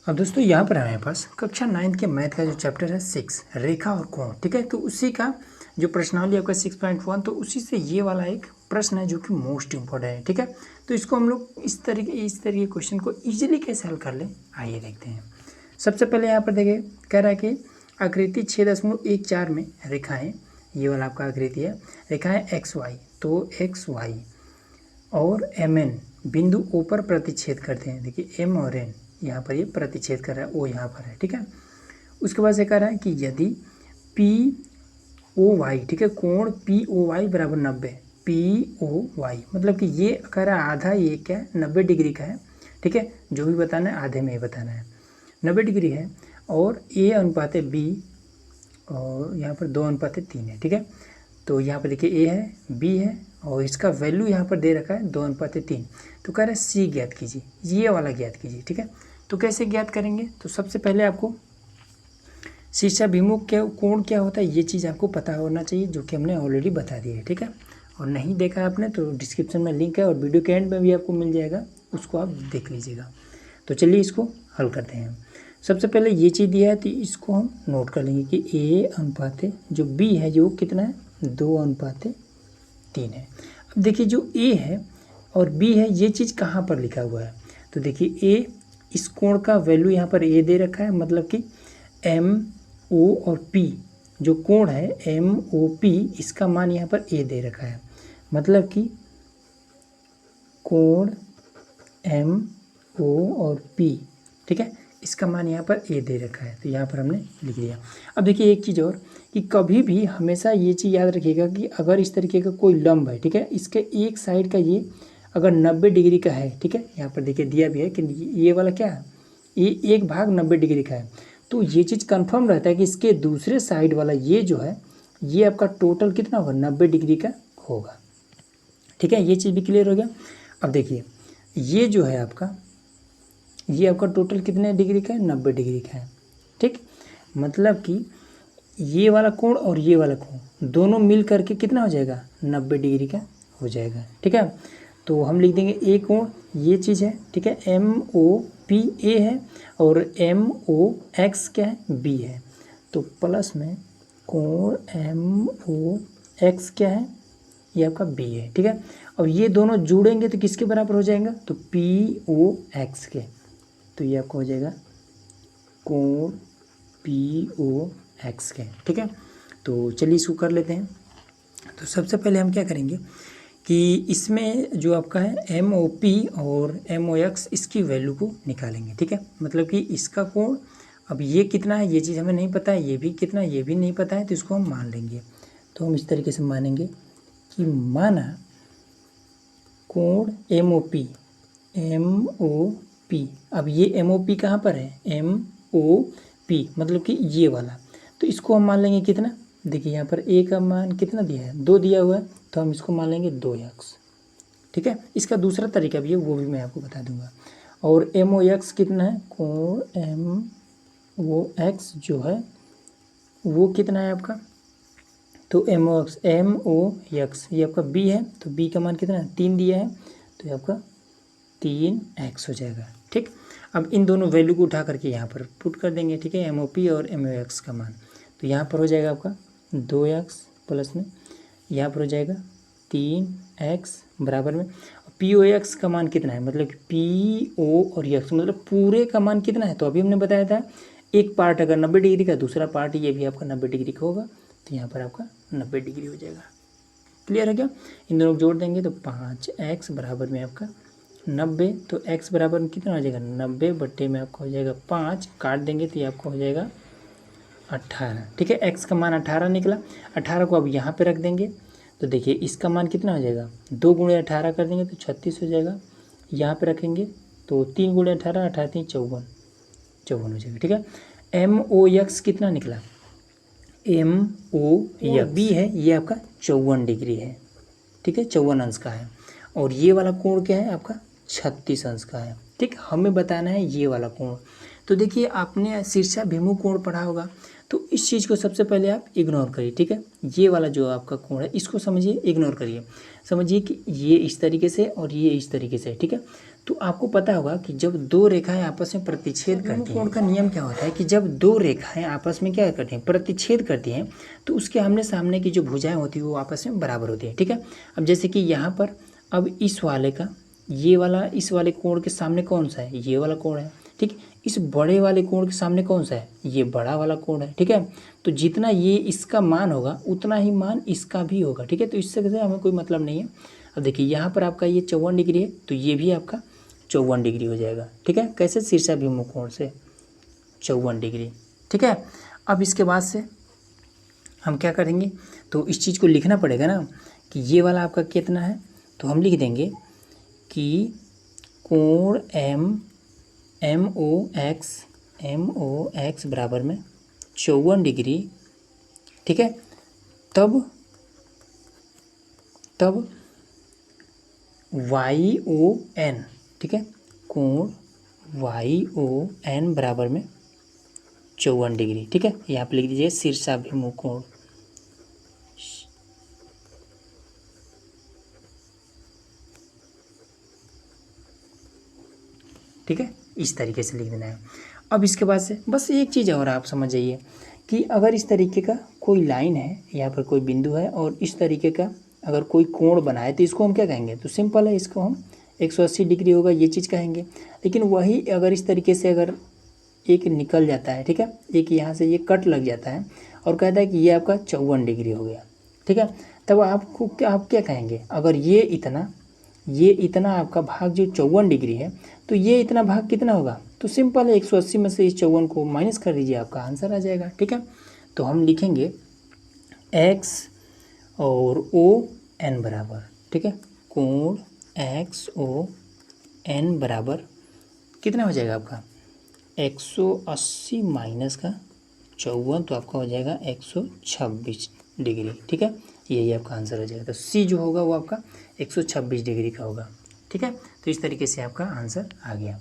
अब दोस्तों यहाँ पर हमारे पास कक्षा 9 के मैथ का जो चैप्टर है 6 रेखा और कोण, ठीक है। तो उसी का जो प्रश्नावली आपका 6.1, तो उसी से ये वाला एक प्रश्न है जो कि मोस्ट इम्पोर्टेंट है, ठीक है। तो इसको हम लोग इस तरीके क्वेश्चन को इजीली कैसे हल कर लें, आइए देखते हैं। सबसे पहले यहाँ पर देखिए, कह रहा है कि आकृति 6.14 में रेखाएँ, ये वाला आपका आकृति है, रेखाएँ XY, तो XY और MN बिंदु O पर प्रतिच्छेद करते हैं। देखिए M और N यहाँ पर ये प्रतिच्छेद कर रहा है, O यहाँ पर है, ठीक है। उसके बाद से कह रहा है कि यदि POY, ठीक है, कोण POY बराबर 90, POY मतलब कि ये कह रहा है आधा, ये क्या है 90 डिग्री का है, ठीक है। जो भी बताना है आधे में ही बताना है, 90 डिग्री है और A अनुपात B और यहाँ पर 2:3 है, ठीक है। तो यहाँ पर देखिए A है, B है और इसका वैल्यू यहाँ पर दे रखा है 2:3। तो कह रहा है C ज्ञात कीजिए, ये वाला ज्ञात कीजिए, ठीक है। तो कैसे ज्ञात करेंगे, तो सबसे पहले आपको शीर्षाभिमुख क्या कोण क्या होता है ये चीज़ आपको पता होना चाहिए, जो कि हमने ऑलरेडी बता दी है, ठीक है। और नहीं देखा आपने तो डिस्क्रिप्शन में लिंक है और वीडियो के एंड में भी आपको मिल जाएगा, उसको आप देख लीजिएगा। तो चलिए इसको हल करते हैं। सबसे पहले ये चीज़ दिया है तो इसको हम नोट कर लेंगे कि A अनुपात जो B है जो कितना है 2:3 है। अब देखिए जो A है और B है ये चीज़ कहाँ पर लिखा हुआ है, तो देखिए A, इस कोण का वैल्यू यहाँ पर A दे रखा है, मतलब कि MO और P जो कोण है MOP, इसका मान यहाँ पर A दे रखा है, मतलब कि कोण MO और P, ठीक है, इसका मान यहाँ पर A दे रखा है, तो यहाँ पर हमने लिख दिया। अब देखिए एक चीज़ और कि कभी भी हमेशा ये चीज़ याद रखिएगा कि अगर इस तरीके का कोई लंब है, ठीक है, इसके एक साइड का ये अगर 90 डिग्री का है, ठीक है, यहाँ पर देखिए दिया भी है कि ये वाला क्या है, ये एक भाग 90 डिग्री का है, तो ये चीज़ कंफर्म रहता है कि इसके दूसरे साइड वाला ये जो है ये आपका टोटल कितना होगा 90 डिग्री का होगा, ठीक है। ये चीज़ भी क्लियर हो गया। अब देखिए ये जो है आपका, ये आपका टोटल कितने डिग्री का है 90 डिग्री का है, ठीक। मतलब कि ये वाला कोण और ये वाला कोण दोनों मिल करके कितना हो जाएगा 90 डिग्री का हो जाएगा, ठीक है। तो हम लिख देंगे A कोण ये चीज़ है, ठीक है, MOP A है और MOX क्या है B है, तो प्लस में कोण MOX क्या है ये आपका B है, ठीक है। और ये दोनों जुड़ेंगे तो किसके बराबर हो जाएगा, तो POX के, तो ये आपका हो जाएगा कोण POX के, ठीक है। तो चलिए इसको कर लेते हैं। तो सबसे पहले हम क्या करेंगे कि इसमें जो आपका है MOP और MOX इसकी वैल्यू को निकालेंगे, ठीक है। मतलब कि इसका कोण अब ये कितना है ये चीज़ हमें नहीं पता है, ये भी कितना ये भी नहीं पता है, तो इसको हम मान लेंगे। तो हम इस तरीके से मानेंगे कि माना कोण MOP, अब ये MOP कहाँ पर है MOP मतलब कि ये वाला, तो इसको हम मान लेंगे कितना, देखिए यहाँ पर A का मान कितना दिया है 2 दिया हुआ है, तो हम इसको मान लेंगे 2x, ठीक है। इसका दूसरा तरीका भी है वो भी मैं आपको बता दूंगा। और MOX कितना है, कोण MOX जो है वो कितना है आपका, तो MOX ये आपका B है, तो B का मान कितना है 3 दिया है, तो ये आपका 3x हो जाएगा, ठीक। अब इन दोनों वैल्यू को उठा करके यहाँ पर पुट कर देंगे, ठीक है, MOP और MOX का मान, तो यहाँ पर हो जाएगा आपका 2x प्लस में यहाँ पर हो जाएगा 3x बराबर में POX का मान कितना है, मतलब कि PO और X मतलब पूरे का मान कितना है, तो अभी हमने बताया था एक पार्ट अगर 90 डिग्री का, दूसरा पार्ट ये भी आपका 90 डिग्री का होगा, तो यहाँ पर आपका 90 डिग्री हो जाएगा। क्लियर है क्या, इन दोनों को जोड़ देंगे तो 5x बराबर में आपका 90, तो x बराबर में कितना हो जाएगा 90 बट्टे में आपका हो जाएगा 5, काट देंगे तो ये आपका हो जाएगा 18, ठीक है। x का मान 18 निकला, 18 को अब यहाँ पे रख देंगे, तो देखिए इसका मान कितना हो जाएगा 2 × 18 कर देंगे तो 36 हो जाएगा, यहाँ पे रखेंगे तो 3 × 18, 18 3 54 हो जाएगा, ठीक है। MOX कितना निकला, MOX B है ये आपका 54 डिग्री है, ठीक है, 54 अंश का है। और ये वाला कोण क्या है आपका 36 अंश का है, ठीक। हमें बताना है ये वाला कोण। तो देखिए आपने शीर्षाभिमुख कोण पढ़ा होगा, तो इस चीज़ को सबसे पहले आप इग्नोर करिए, ठीक है। ये वाला जो आपका कोण है इसको समझिए, इग्नोर करिए, समझिए कि ये इस तरीके से और ये इस तरीके से, ठीक है। तो आपको पता होगा कि जब दो रेखाएं आपस में प्रतिच्छेद करती हैं, कोण का नियम क्या होता है कि जब दो रेखाएं आपस में क्या करती हैं, प्रतिच्छेद करती हैं, तो उसके आमने सामने की जो भुजाएं होती है वो आपस में बराबर होती है। ठीक है, अब जैसे कि यहाँ पर अब इस वाले का ये वाला इस वाले कोण के सामने कौन सा है, ये वाला कोण है। ठीक, इस बड़े वाले कोण के सामने कौन सा है, ये बड़ा वाला कोण है। ठीक है, तो जितना ये इसका मान होगा उतना ही मान इसका भी होगा। ठीक है, तो इससे हमें कोई मतलब नहीं है। अब देखिए यहाँ पर आपका ये 54 डिग्री है, तो ये भी आपका 54 डिग्री हो जाएगा। ठीक है, कैसे, शीर्षाभिमुख कोण से 54 डिग्री। ठीक है, अब इसके बाद से हम क्या करेंगे, तो इस चीज़ को लिखना पड़ेगा ना कि ये वाला आपका कितना है, तो हम लिख देंगे कि कोण एम ओ एक्स बराबर में 54 डिग्री। ठीक है, तब वाई ओ एन, ठीक है, कोण वाई ओ एन बराबर में 54 डिग्री। ठीक है, यहाँ पे लिख दीजिए शीर्षाभिमुख कोण। ठीक है, इस तरीके से लिख देना है। अब इसके बाद से बस एक चीज़ और आप समझ जाइए कि अगर इस तरीके का कोई लाइन है, यहाँ पर कोई बिंदु है और इस तरीके का अगर कोई कोण बनाए तो इसको हम क्या कहेंगे, तो सिंपल है, इसको हम 180 डिग्री होगा ये चीज़ कहेंगे। लेकिन वही अगर इस तरीके से अगर एक निकल जाता है, ठीक है, एक यहाँ से ये कट लग जाता है और कहता है कि ये आपका 54 डिग्री हो गया। ठीक है, तब आप क्या कहेंगे, अगर ये इतना आपका भाग जो 54 डिग्री है, तो ये इतना भाग कितना होगा, तो सिंपल है 180 में से इस 54 को माइनस कर दीजिए, आपका आंसर आ जाएगा। ठीक है, तो हम लिखेंगे x और ओ एन बराबर, ठीक है, कोण एक्स ओ एन बराबर कितना हो जाएगा आपका 180 माइनस का 54, तो आपका हो जाएगा 126 डिग्री। ठीक है, यही आपका आंसर हो जाएगा। तो सी जो होगा वो आपका 126 डिग्री का होगा। ठीक है, तो इस तरीके से आपका आंसर आ गया।